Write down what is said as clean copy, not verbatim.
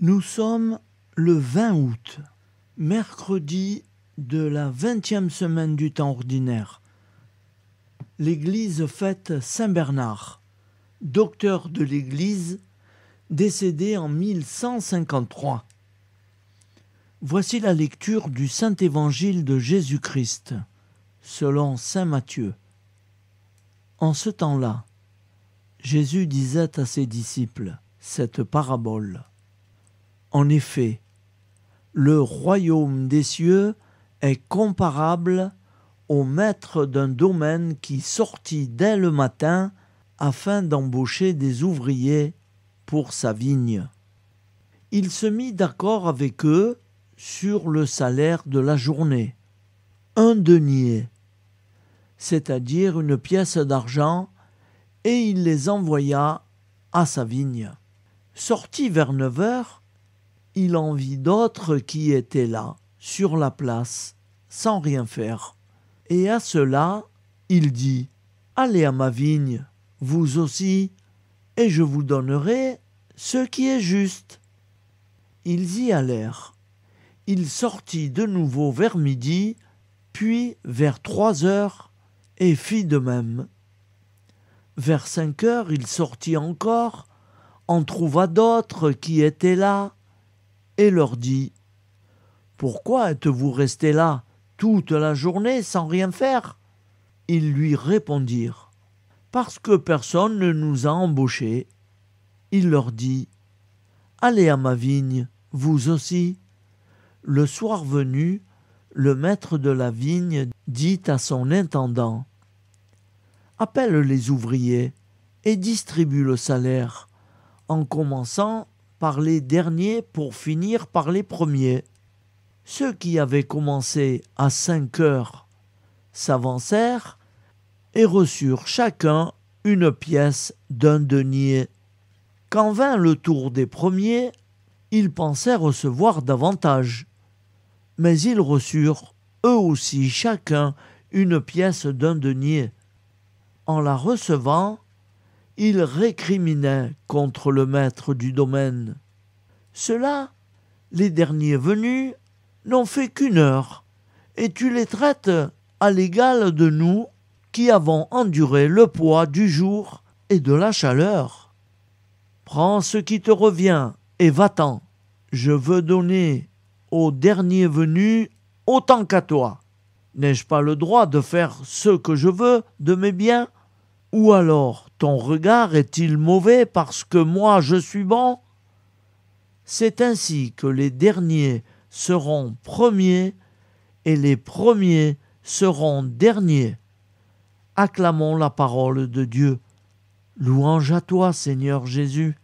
Nous sommes le 20 août, mercredi de la 20e semaine du temps ordinaire. L'Église fête Saint Bernard, docteur de l'Église, décédé en 1153. Voici la lecture du Saint Évangile de Jésus-Christ, selon saint Matthieu. En ce temps-là, Jésus disait à ses disciples cette parabole. En effet, le royaume des cieux est comparable au maître d'un domaine qui sortit dès le matin afin d'embaucher des ouvriers pour sa vigne. Il se mit d'accord avec eux sur le salaire de la journée, 1 denier, c'est-à-dire une pièce d'argent, et il les envoya à sa vigne. Sorti vers 9 heures, il en vit d'autres qui étaient là, sur la place, sans rien faire. Et à cela, il dit « Allez à ma vigne, vous aussi, et je vous donnerai ce qui est juste. » Ils y allèrent. Il sortit de nouveau vers midi, puis vers 3 heures, et fit de même. Vers 5 heures, il sortit encore, en trouva d'autres qui étaient là, et leur dit « Pourquoi êtes-vous restés là toute la journée sans rien faire ?» Ils lui répondirent « Parce que personne ne nous a embauchés. » Il leur dit « Allez à ma vigne, vous aussi. » Le soir venu, le maître de la vigne dit à son intendant « Appelle les ouvriers et distribue le salaire, en commençant par les derniers pour finir par les premiers. » Ceux qui avaient commencé à 5 heures s'avancèrent et reçurent chacun une pièce d'1 denier. Quand vint le tour des premiers, ils pensaient recevoir davantage, mais ils reçurent eux aussi chacun une pièce d'1 denier. En la recevant, ils récriminaient contre le maître du domaine. Ceux-là, les derniers venus, n'ont fait qu'1 heure, et tu les traites à l'égal de nous qui avons enduré le poids du jour et de la chaleur. Prends ce qui te revient et va-t'en. Je veux donner aux derniers venus autant qu'à toi. N'ai-je pas le droit de faire ce que je veux de mes biens ? Ou alors ton regard est-il mauvais parce que moi je suis bon ? C'est ainsi que les derniers seront premiers et les premiers seront derniers. Acclamons la parole de Dieu. Louange à toi, Seigneur Jésus.